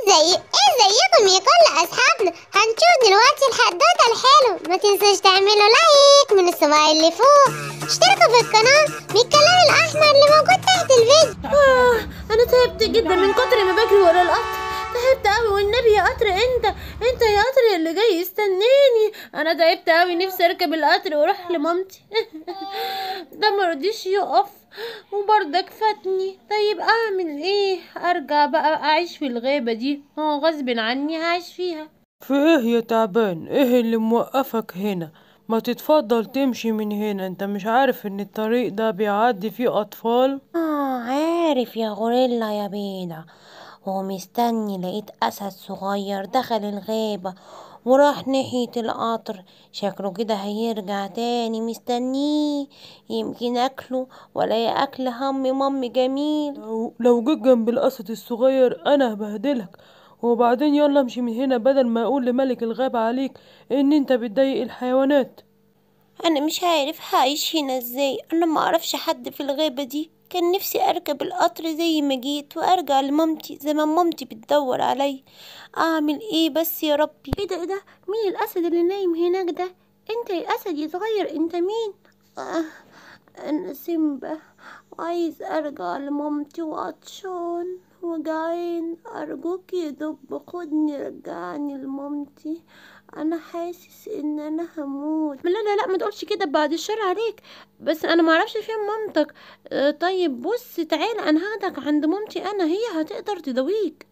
ازيكم يا كل اصحابنا. هنشوف دلوقتي الحدوته الحلو. ما تنسوش تعملوا لايك من الصباع اللي فوق، اشتركوا في القناه بالكلام الاحمر اللي موجود تحت الفيديو. انا تعبت جدا من كتر ما بجري ورا القطر. تعبت قوي والنبي يا قطر، انت يا قطر اللي جاي يستناني. انا تعبت قوي، نفسي اركب القطر واروح لمامتي. ده مرضيش يقف وبرضك فاتني. طيب اعمل ايه؟ ارجع بقى اعيش في الغابة دي؟ غصب عني هعيش فيها. في ايه يا تعبان؟ ايه اللي موقفك هنا؟ ما تتفضل تمشي من هنا. انت مش عارف ان الطريق ده بيعدي فيه اطفال؟ عارف يا غوريلا يا بينا. ومستني لقيت أسد صغير دخل الغابة وراح ناحية القطر. شكله كده هيرجع تاني، مستنيه يمكن أكله ولا أكل مامي جميل. لو جيت جنب الاسد الصغير انا هبهدلك. وبعدين يلا امشي من هنا بدل ما اقول لملك الغابة عليك ان انت بتضايق الحيوانات. أنا مش عارف هعيش هنا ازاي. أنا معرفش حد في الغابة دي. كان نفسي أركب القطر زي ما جيت وأرجع لمامتي زي ما مامتي بتدور علي. أعمل إيه بس يا ربي؟ إيه ده مين الأسد اللي نايم هناك ده؟ أنت يا أسد يا صغير، أنت مين؟ أنا سيمبا، وعايز أرجع لمامتي وعطشان وجعان. أرجوك يا دب خدني رجعني لمامتي. انا حاسس ان انا هموت. لا ما تقولش كده، بعد الشر عليك. بس انا معرفش فين مامتك. طيب بص تعالى، انا هاخدك عند مامتي، هي هتقدر تداويك.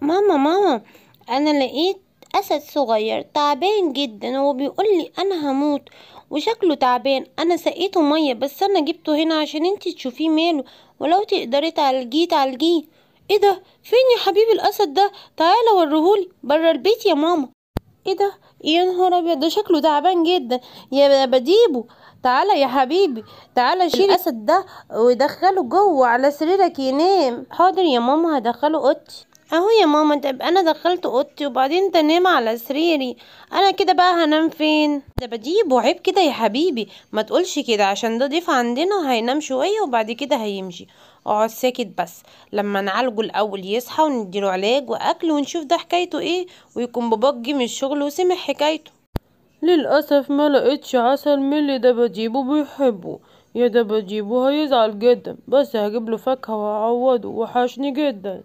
ماما، انا لقيت اسد صغير تعبان جدا وبيقولي انا هموت وشكله تعبان. انا سقيته ميه بس انا جبته هنا عشان انتي تشوفيه ماله، ولو تقدري تعالجيه. ايه ده؟ فين يا حبيبي الاسد ده؟ تعالى وريهولي برا البيت يا ماما. ايه ده؟ يا نهار ابيض، ده شكله تعبان جدا. يا بديبو تعالى يا حبيبي، تعالى شيل الاسد ده ودخله جوه على سريرك ينام. حاضر يا ماما، هدخله اوضتي اهو يا ماما. طب انا دخلته اوضتي وبعدين تنام على سريري، انا كده بقى هنام فين؟ ده بديبو عيب كده يا حبيبي، ما تقولش كده عشان ده ضيف عندنا، هينام شويه وبعد كده هيمشي. اقعد ساكت بس لما نعالجه الاول يصحى ونديله علاج واكل ونشوف ده حكايته ايه، ويكون باباك جه من الشغل وسمع حكايته. للأسف ما لقيتش عسل من اللي ده بجيبه بيحبه. يا ده بجيبه هيزعل جدا، بس هجيب له فاكهة وهعوضه، وحشني جدا.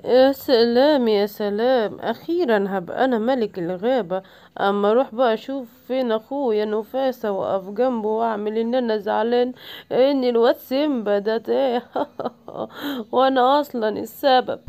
يا سلام يا سلام، اخيرا هبقى انا ملك الغابة. اما اروح بقى اشوف فين اخويا نفاسة واقف جنبه واعمل ان انا زعلان ان الواد سيمبا ده تاه. وانا اصلا السبب.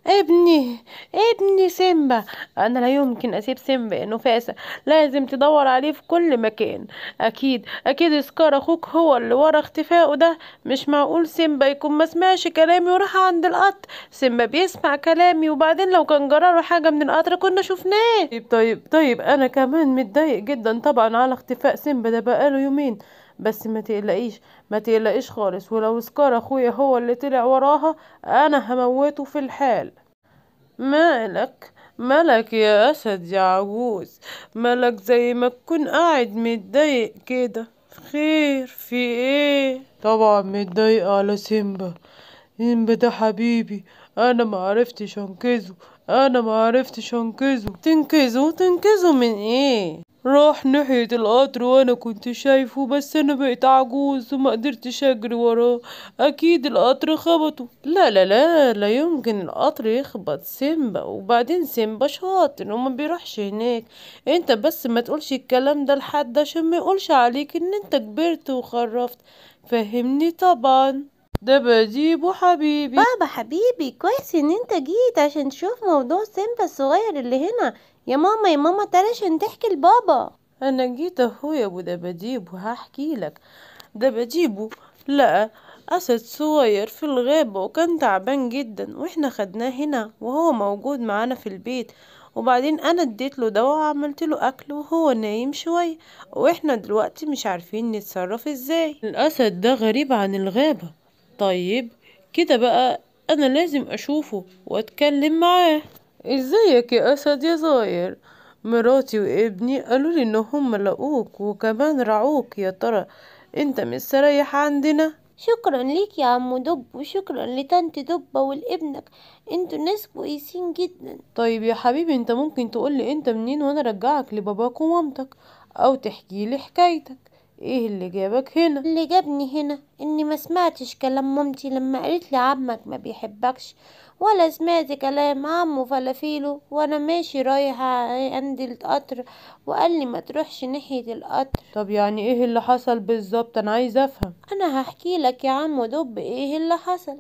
ابني سيمبا، انا لا يمكن اسيب سيمبا يا نفاسة، لازم تدور عليه في كل مكان. اكيد سكار اخوك هو اللي ورا اختفائه ده. مش معقول سيمبا يكون ما سمعش كلامي وراح عند القطر. سيمبا بيسمع كلامي، وبعدين لو كان جراله حاجة من القطر كنا شفناه. طيب انا كمان متضايق جدا طبعا على اختفاء سيمبا ده، بقاله يومين. بس ما تقلقيش خالص، ولو سكار اخويا هو اللي طلع وراها انا هموته في الحال. مالك يا اسد يا عجوز؟ مالك زي ما تكون قاعد متضايق كده؟ خير في ايه؟ طبعا متضايق على سيمبا ده حبيبي. انا ما عرفتش انقذه. تنقذه من ايه؟ راح ناحية القطر وانا كنت شايفه، بس انا بقيت عجوز وما قدرتش اجري وراه. اكيد القطر خبطه. لا يمكن القطر يخبط سيمبا، وبعدين سيمبا شاطر وما بيروحش هناك. انت بس ما تقولش الكلام ده لحد عشان ما يقولش عليك ان انت كبرت وخرفت. فهمني طبعا. ده بجيبه حبيبي. بابا حبيبي، كويس ان انت جيت عشان تشوف موضوع سيمبا الصغير اللي هنا. يا ماما تعالي عشان تحكي لبابا. انا جيت اهو يا ابو دباديب وهحكي لك. دباديبو لقى اسد صغير في الغابة وكان تعبان جدا، واحنا خدناه هنا وهو موجود معانا في البيت. وبعدين انا اديت له دواء وعملت له اكل وهو نايم شوية، واحنا دلوقتي مش عارفين نتصرف ازاي. الاسد ده غريب عن الغابة. طيب كده بقى انا لازم اشوفه واتكلم معاه. ازيك يا اسد يا صغير؟ مراتي وابني قالوا لي ان هم لقوك وكمان رعوك. يا ترى انت مستريح عندنا؟ شكرا ليك يا عمو دب، وشكرا لطنط دبة ولابنك، انتوا ناس كويسين جدا. طيب يا حبيبي، انت ممكن تقولي انت منين وانا ارجعك لباباك ومامتك، او تحكيلي حكايتك، ايه اللي جابك هنا؟ اللي جابني هنا اني ما سمعتش كلام مامتي لما قالت لي عمك ما بيحبكش، ولا سمعت كلام عمو فلافيلو وانا ماشي رايحة عند القطر وقال لي ما تروحش ناحية القطر. طب يعني ايه اللي حصل بالظبط؟ انا عايزه افهم. انا هحكي لك يا عمو دب ايه اللي حصل.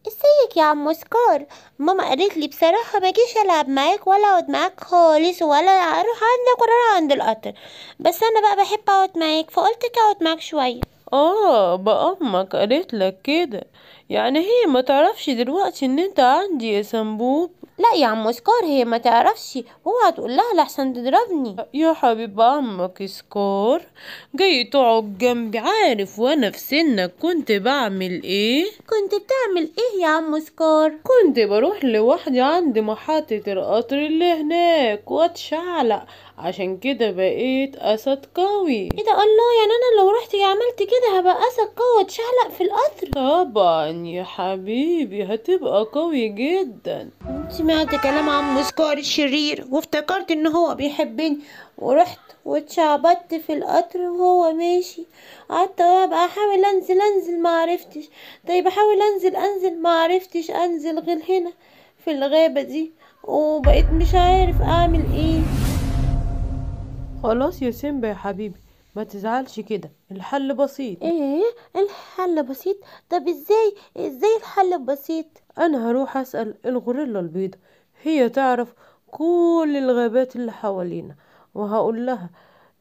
ازيك يا عمو سكار؟ ماما قالت لي بصراحة ما اجيش العب معاك ولا اقعد معاك خالص، ولا اروح عندك ولا اروح عند القطر، بس انا بقى بحب اقعد معاك فقلت اقعد معاك شوية. بقى امك قالت لك كده؟ يعني هي ما تعرفش دلوقتي ان انت عندي يا سنبوب؟ لا يا عمو سكار، هي ما تعرفش، اوعى تقول لها لحسن تضربني. يا حبيب عمك سكار، جاي تقعد جنبي، عارف وانا في سنك كنت بعمل ايه؟ كنت بتعمل ايه يا عمو سكار؟ كنت بروح لوحدي عند محطة القطر اللي هناك واتشعلق، عشان كده بقيت اسد قوي. ايه ده؟ الله، يعني انا لو رحت عملت كده هبقى اسد قوي اتشعلق في القطر؟ طبعا يا حبيبي هتبقى قوي جدا. سمعت كلام عمو سكار الشرير وافتكرت ان هو بيحبني، ورحت واتشعبطت في القطر وهو ماشي. قعدت ابقى احاول انزل ما عرفتش، طيب احاول انزل ما عرفتش انزل غير هنا في الغابة دي، وبقيت مش عارف اعمل ايه. خلاص يا سيمبا يا حبيبي، ما تزعلش كده، الحل بسيط. ايه الحل بسيط؟ طب ازاي الحل بسيط؟ انا هروح اسأل الغوريلا البيضاء، هي تعرف كل الغابات اللي حوالينا، وهقول لها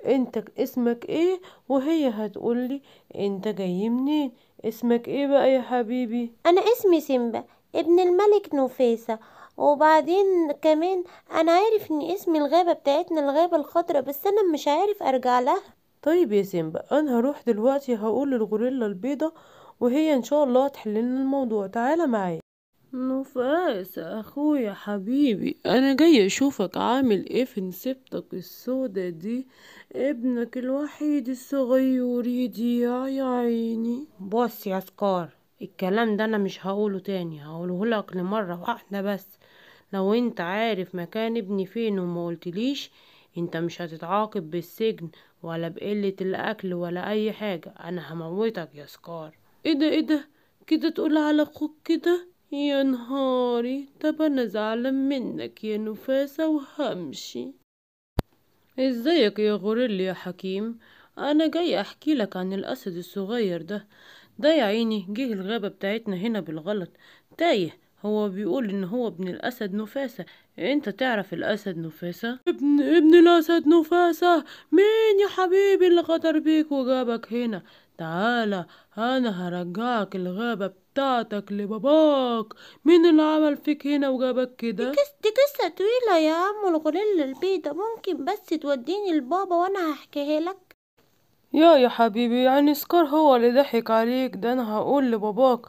انت اسمك ايه، وهي هتقولي انت جاي منين. اسمك ايه بقى يا حبيبي؟ انا اسمي سيمبا ابن الملك نوفيسا، وبعدين كمان انا عارف ان اسم الغابة بتاعتنا الغابة الخضراء، بس انا مش عارف ارجع لها. طيب يا سيمبا، انا هروح دلوقتي هقول للغوريلا البيضاء، وهي ان شاء الله تحللنا الموضوع. تعالى معايا. نفاس اخويا حبيبي، انا جاي اشوفك عامل ايه في نسيبتك السودة دي، ابنك الوحيد الصغير يضيع يا عيني. بص يا سكار، الكلام ده انا مش هقوله تاني، هقوله لك لمرة واحدة بس. لو انت عارف مكان ابني فين وما قلتليش، انت مش هتتعاقب بالسجن ولا بقلة الاكل ولا اي حاجة، انا هموتك يا سكار. ايه ده كده تقول على اخوك كده؟ يا نهاري، طب انا زعلان منك يا نفاسة وهمشي. ازيك يا غوريل يا حكيم؟ انا جاي احكي لك عن الاسد الصغير ده يا عيني جه الغابة بتاعتنا هنا بالغلط، تايه. هو بيقول ان هو ابن الاسد نفاسة. انت تعرف الاسد نفاسة؟ ابن الاسد نفاسة؟ مين يا حبيبي اللي غدر بيك وجابك هنا؟ تعالى، انا هرجعك الغابة بتاعتك لباباك. مين اللي عمل فيك هنا وجابك كده؟ دي قصة طويلة يا عم الغوريلا البيضاء، ممكن بس توديني لبابا وانا هحكيها لك؟ يا حبيبي، يعني سكار هو اللي ضحك عليك؟ ده انا هقول لباباك،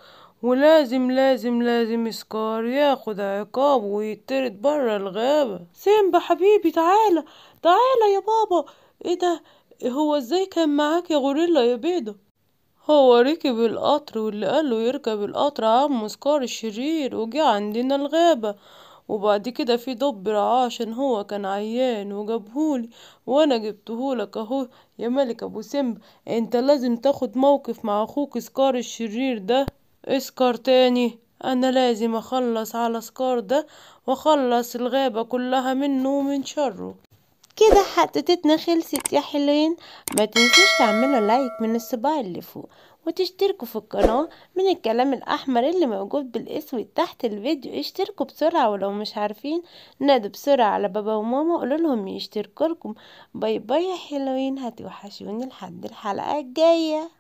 ولازم لازم لازم سكار ياخد عقاب ويطرد برا الغابة. سيمبا حبيبي، تعالى تعالى يا بابا. ايه ده؟ هو ازاي كان معاك يا غوريلا يا بيضة؟ هو ركب القطر، واللي قاله يركب القطر عمو سكار الشرير، وجه عندنا الغابة، وبعد كده في دب رعاه عشان هو كان عيان وجابهولي، وانا جبتهولك اهو. يا ملك ابو سمب، انت لازم تاخد موقف مع اخوك سكار الشرير ده. اسكار تاني؟ انا لازم اخلص على سكار ده واخلص الغابة كلها منه ومن شره. كده حدوتتنا خلصت يا حلوين. ما تنسوش تعملوا لايك من الصباع اللي فوق، وتشتركوا في القناة من الكلام الأحمر اللي موجود بالأسود تحت الفيديو. اشتركوا بسرعة، ولو مش عارفين نادوا بسرعة على بابا وماما قولوا لهم يشتركوا لكم. باي باي يا حلوين، هتوحشوني لحد الحلقة الجاية.